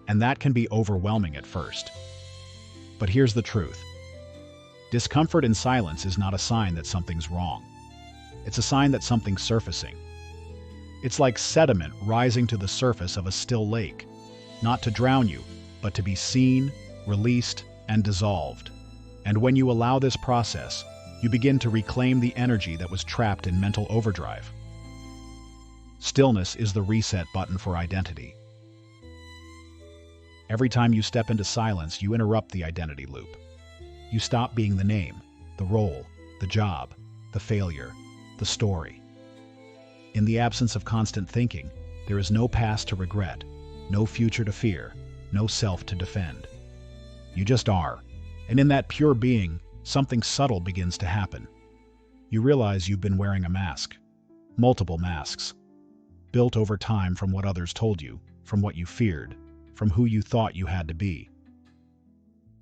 and that can be overwhelming at first. But here's the truth. Discomfort in silence is not a sign that something's wrong. It's a sign that something's surfacing. It's like sediment rising to the surface of a still lake, not to drown you, but to be seen, released, and dissolved. And when you allow this process, you begin to reclaim the energy that was trapped in mental overdrive. Stillness is the reset button for identity. Every time you step into silence, you interrupt the identity loop. You stop being the name, the role, the job, the failure, the story. In the absence of constant thinking, there is no past to regret, no future to fear, no self to defend. You just are, and in that pure being, something subtle begins to happen. You realize you've been wearing a mask, multiple masks, built over time from what others told you, from what you feared, from who you thought you had to be.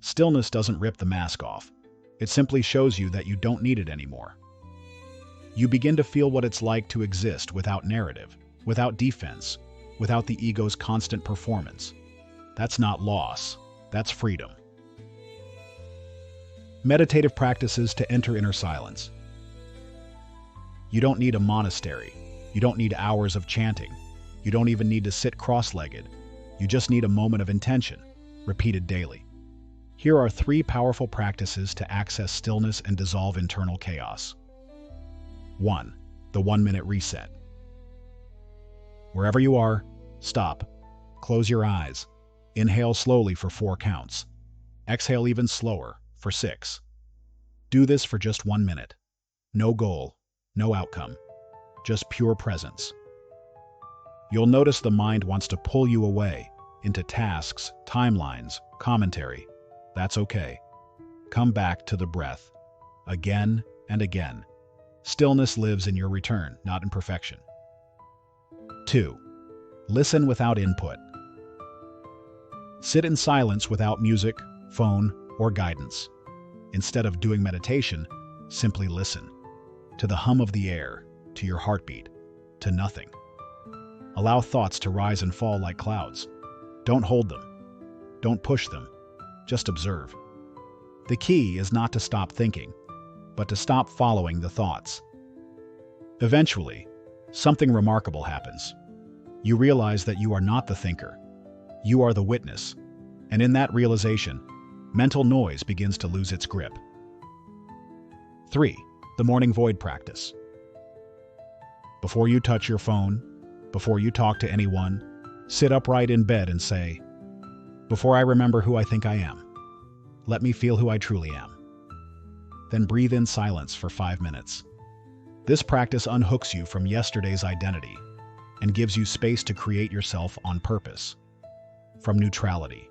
Stillness doesn't rip the mask off. It simply shows you that you don't need it anymore. You begin to feel what it's like to exist without narrative, without defense, without the ego's constant performance. That's not loss, that's freedom. Meditative practices to enter inner silence. You don't need a monastery. You don't need hours of chanting. You don't even need to sit cross-legged. You just need a moment of intention, repeated daily. Here are 3 powerful practices to access stillness and dissolve internal chaos. 1. The 1-minute reset. Wherever you are, stop. Close your eyes. Inhale slowly for 4 counts. Exhale even slower for 6. Do this for just 1 minute. No goal, no outcome, just pure presence. You'll notice the mind wants to pull you away into tasks, timelines, commentary. That's okay. Come back to the breath, again and again. Stillness lives in your return, not in perfection. 2. Listen without input. Sit in silence without music, phone, or guidance. Instead of doing meditation, simply listen. To the hum of the air, to your heartbeat, to nothing. Allow thoughts to rise and fall like clouds. Don't hold them. Don't push them. Just observe. The key is not to stop thinking, but to stop following the thoughts. Eventually, something remarkable happens. You realize that you are not the thinker. You are the witness. And in that realization, mental noise begins to lose its grip. 3. The morning void practice. Before you touch your phone, before you talk to anyone, sit upright in bed and say, "Before I remember who I think I am, let me feel who I truly am." Then breathe in silence for 5 minutes. This practice unhooks you from yesterday's identity and gives you space to create yourself on purpose, from neutrality,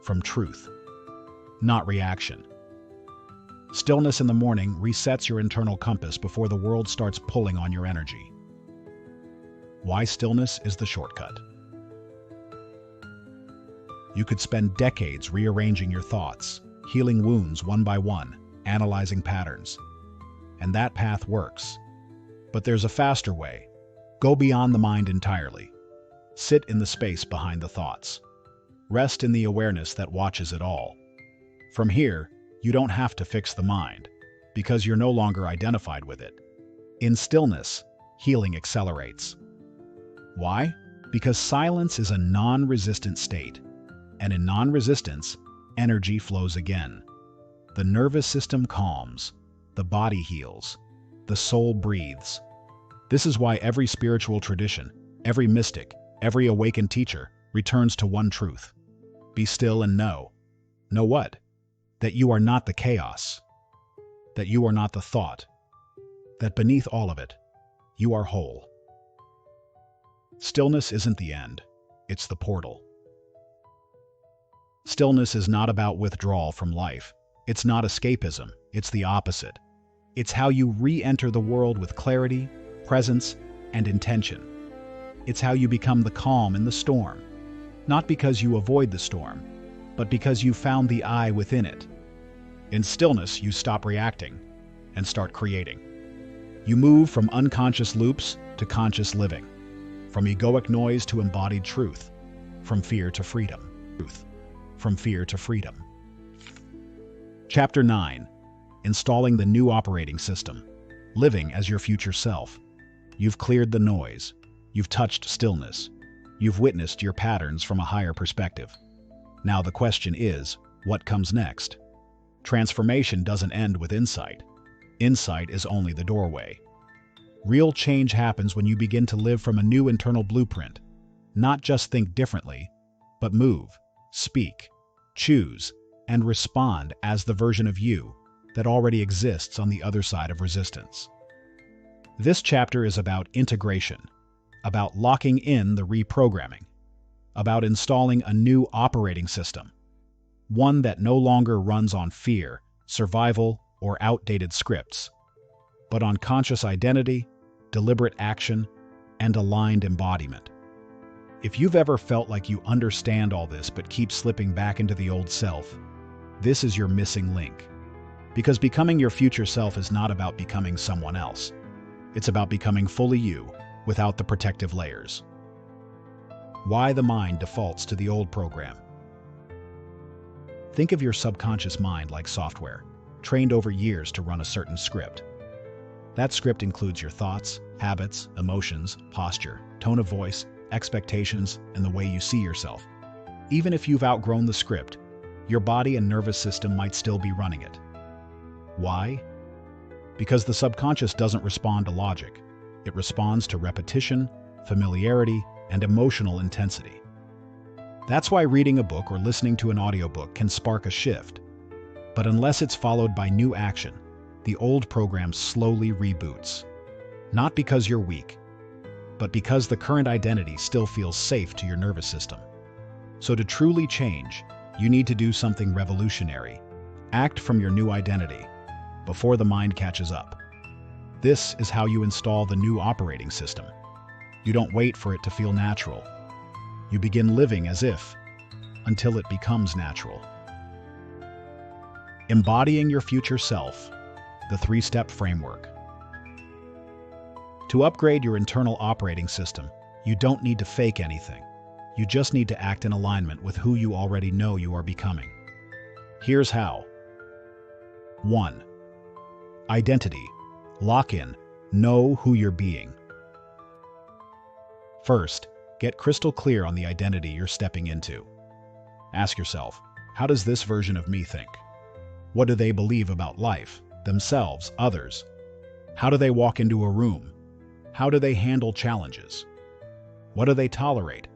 from truth, not reaction. Stillness in the morning resets your internal compass before the world starts pulling on your energy. Why stillness is the shortcut. You could spend decades rearranging your thoughts, healing wounds one by one, analyzing patterns. And that path works. But there's a faster way. Go beyond the mind entirely. Sit in the space behind the thoughts. Rest in the awareness that watches it all. From here, you don't have to fix the mind, because you're no longer identified with it. In stillness, healing accelerates. Why? Because silence is a non-resistant state, and in non-resistance, energy flows again. The nervous system calms, the body heals, the soul breathes. This is why every spiritual tradition, every mystic, every awakened teacher returns to one truth. Be still and know. Know what? That you are not the chaos, that you are not the thought, that beneath all of it, you are whole. Stillness isn't the end, it's the portal. Stillness is not about withdrawal from life. It's not escapism, it's the opposite. It's how you re-enter the world with clarity, presence, and intention. It's how you become the calm in the storm, not because you avoid the storm, but because you found the I within it. In stillness, you stop reacting and start creating. You move from unconscious loops to conscious living, from egoic noise to embodied truth, from fear to freedom. From fear to freedom. Chapter 9. Installing the new operating system. Living as your future self. You've cleared the noise. You've touched stillness. You've witnessed your patterns from a higher perspective. Now the question is, what comes next? Transformation doesn't end with insight. Insight is only the doorway. Real change happens when you begin to live from a new internal blueprint. Not just think differently, but move, speak, choose, and respond as the version of you that already exists on the other side of resistance. This chapter is about integration, about locking in the reprogramming, about installing a new operating system, one that no longer runs on fear, survival, or outdated scripts, but on conscious identity, deliberate action, and aligned embodiment. If you've ever felt like you understand all this but keep slipping back into the old self, this is your missing link. Because becoming your future self is not about becoming someone else. It's about becoming fully you, without the protective layers. Why the mind defaults to the old program. Think of your subconscious mind like software, trained over years to run a certain script. That script includes your thoughts, habits, emotions, posture, tone of voice, expectations, and the way you see yourself. Even if you've outgrown the script, your body and nervous system might still be running it. Why? Because the subconscious doesn't respond to logic. It responds to repetition, familiarity, and emotional intensity. That's why reading a book or listening to an audiobook can spark a shift. But unless it's followed by new action, the old program slowly reboots. Not because you're weak, but because the current identity still feels safe to your nervous system. So to truly change, you need to do something revolutionary. Act from your new identity, before the mind catches up. This is how you install the new operating system. You don't wait for it to feel natural. You begin living as if, until it becomes natural. Embodying your future self, the 3-step framework. To upgrade your internal operating system, you don't need to fake anything. You just need to act in alignment with who you already know you are becoming. Here's how. 1. Identity. Lock in. Know who you're being. First, get crystal clear on the identity you're stepping into. Ask yourself, How does this version of me think? What do they believe about life, themselves, others? How do they walk into a room? How do they handle challenges? What do they tolerate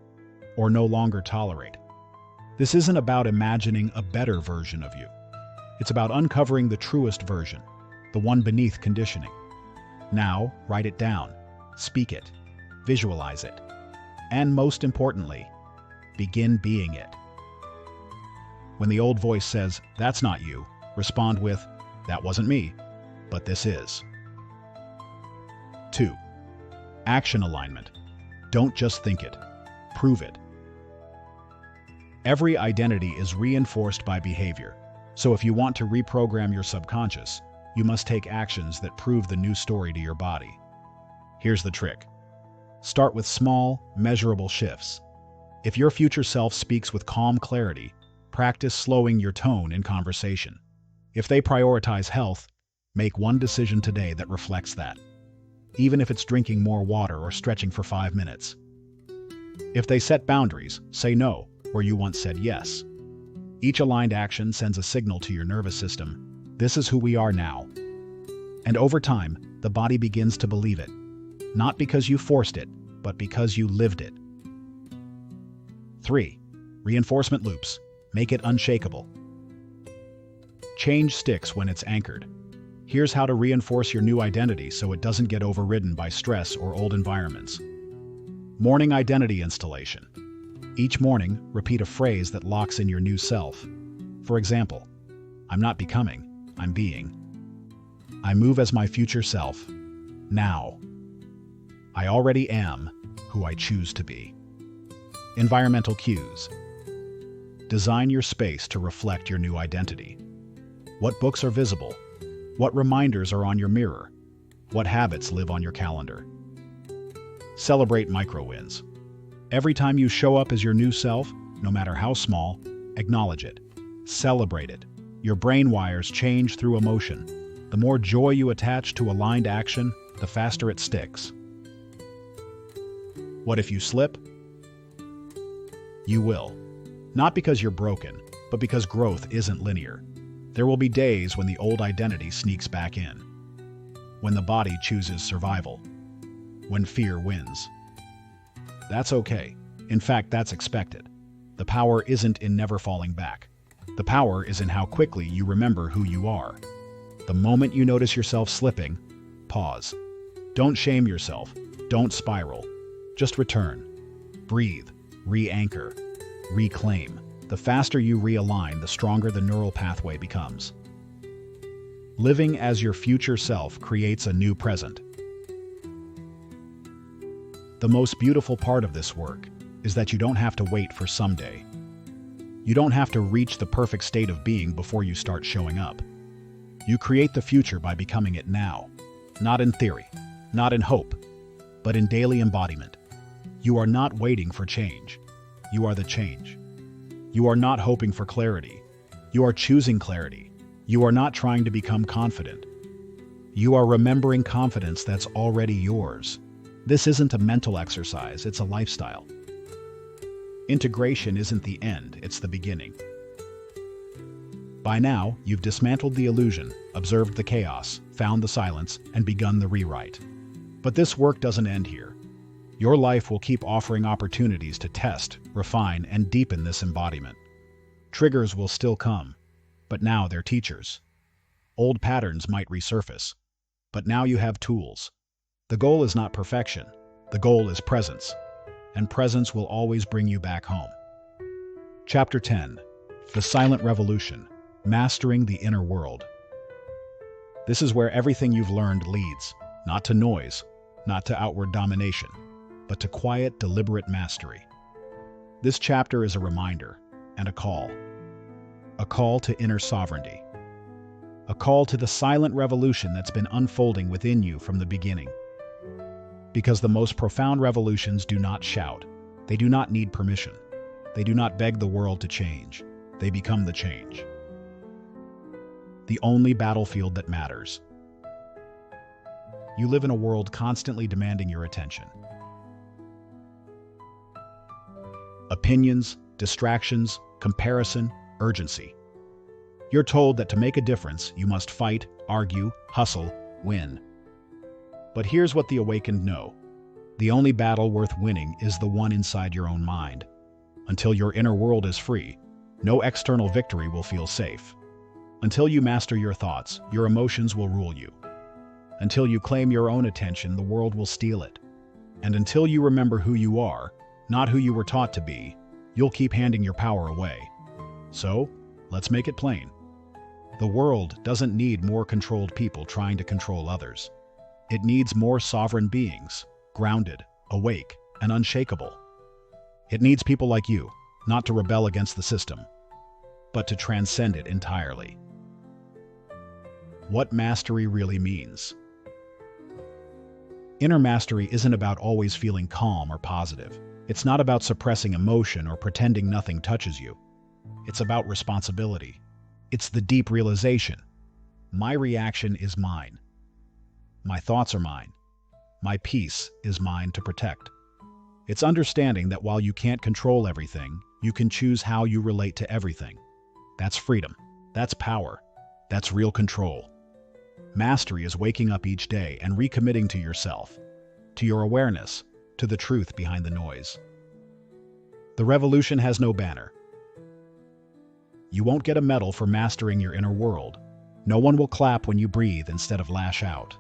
or no longer tolerate? This isn't about imagining a better version of you. It's about uncovering the truest version, the one beneath conditioning. Now, write it down, speak it, visualize it, and most importantly, begin being it. When the old voice says, "That's not you," respond with, "That wasn't me, but this is." 2. Action alignment. Don't just think it, prove it. Every identity is reinforced by behavior, so if you want to reprogram your subconscious, you must take actions that prove the new story to your body. Here's the trick. Start with small, measurable shifts. If your future self speaks with calm clarity, practice slowing your tone in conversation. If they prioritize health, make one decision today that reflects that, even if it's drinking more water or stretching for 5 minutes. If they set boundaries, say no where you once said yes. Each aligned action sends a signal to your nervous system. This is who we are now. And over time, the body begins to believe it. Not because you forced it, but because you lived it. 3. Reinforcement loops. Make it unshakable. Change sticks when it's anchored. Here's how to reinforce your new identity so it doesn't get overridden by stress or old environments. Morning identity installation. Each morning, repeat a phrase that locks in your new self. For example, I'm not becoming, I'm being. I move as my future self, now. I already am who I choose to be. Environmental cues. Design your space to reflect your new identity. What books are visible? What reminders are on your mirror? What habits live on your calendar? Celebrate micro-wins. Every time you show up as your new self, no matter how small, acknowledge it. Celebrate it. Your brain wires change through emotion. The more joy you attach to aligned action, the faster it sticks. What if you slip? You will. Not because you're broken, but because growth isn't linear. There will be days when the old identity sneaks back in. When the body chooses survival. When fear wins. That's okay. In fact, that's expected. The power isn't in never falling back. The power is in how quickly you remember who you are. The moment you notice yourself slipping, pause. Don't shame yourself. Don't spiral. Just return. Breathe. Re-anchor. Reclaim. The faster you realign, the stronger the neural pathway becomes. Living as your future self creates a new present. The most beautiful part of this work is that you don't have to wait for someday. You don't have to reach the perfect state of being before you start showing up. You create the future by becoming it now, not in theory, not in hope, but in daily embodiment. You are not waiting for change. You are the change. You are not hoping for clarity. You are choosing clarity. You are not trying to become confident. You are remembering confidence that's already yours. This isn't a mental exercise, it's a lifestyle. Integration isn't the end, it's the beginning. By now, you've dismantled the illusion, observed the chaos, found the silence, and begun the rewrite. But this work doesn't end here. Your life will keep offering opportunities to test, refine, and deepen this embodiment. Triggers will still come, but now they're teachers. Old patterns might resurface, but now you have tools. The goal is not perfection. The goal is presence, and presence will always bring you back home. Chapter 10. The Silent Revolution. Mastering the Inner World. This is where everything you've learned leads, not to noise, not to outward domination, but to quiet, deliberate mastery. This chapter is a reminder and a call to inner sovereignty, a call to the silent revolution that's been unfolding within you from the beginning. Because the most profound revolutions do not shout, they do not need permission, they do not beg the world to change, they become the change. The only battlefield that matters. You live in a world constantly demanding your attention. Opinions, distractions, comparison, urgency. You're told that to make a difference, you must fight, argue, hustle, win. But here's what the awakened know. The only battle worth winning is the one inside your own mind. Until your inner world is free, no external victory will feel safe. Until you master your thoughts, your emotions will rule you. Until you claim your own attention, the world will steal it. And until you remember who you are, not who you were taught to be, you'll keep handing your power away. So, let's make it plain. The world doesn't need more controlled people trying to control others. It needs more sovereign beings, grounded, awake, and unshakable. It needs people like you, not to rebel against the system, but to transcend it entirely. What mastery really means. Inner mastery isn't about always feeling calm or positive. It's not about suppressing emotion or pretending nothing touches you. It's about responsibility. It's the deep realization. My reaction is mine. My thoughts are mine. My peace is mine to protect. It's understanding that while you can't control everything, you can choose how you relate to everything. That's freedom. That's power. That's real control. Mastery is waking up each day and recommitting to yourself, to your awareness, to the truth behind the noise. The revolution has no banner. You won't get a medal for mastering your inner world. No one will clap when you breathe instead of lash out.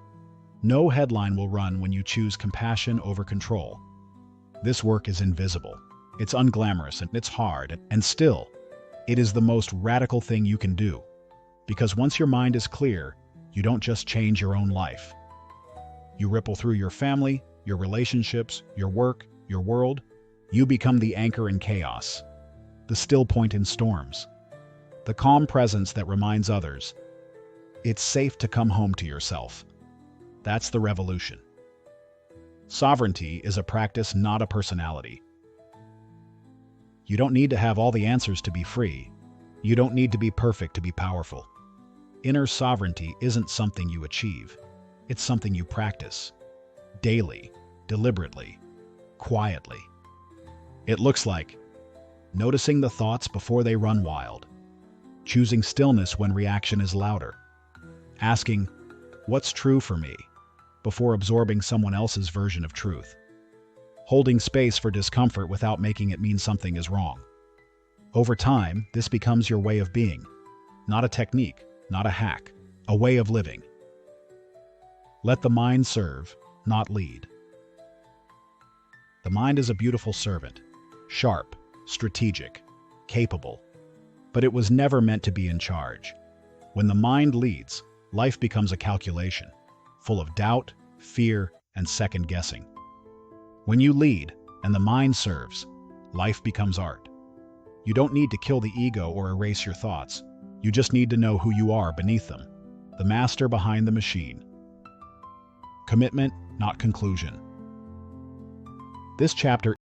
No headline will run when you choose compassion over control. This work is invisible. It's unglamorous and it's hard, and still, it is the most radical thing you can do. Because once your mind is clear, you don't just change your own life. You ripple through your family, your relationships, your work, your world. You become the anchor in chaos, the still point in storms, the calm presence that reminds others it's safe to come home to yourself. That's the revolution. Sovereignty is a practice, not a personality. You don't need to have all the answers to be free. You don't need to be perfect to be powerful. Inner sovereignty isn't something you achieve. It's something you practice. Daily, deliberately, quietly. It looks like noticing the thoughts before they run wild, choosing stillness when reaction is louder, asking, "What's true for me?" before absorbing someone else's version of truth, holding space for discomfort without making it mean something is wrong. Over time, this becomes your way of being, not a technique, not a hack, a way of living. Let the mind serve, not lead. The mind is a beautiful servant, sharp, strategic, capable, but it was never meant to be in charge. When the mind leads, life becomes a calculation, full of doubt, fear, and second guessing. When you lead, and the mind serves, life becomes art. You don't need to kill the ego or erase your thoughts. You just need to know who you are beneath them, the master behind the machine. Commitment, not conclusion. This chapter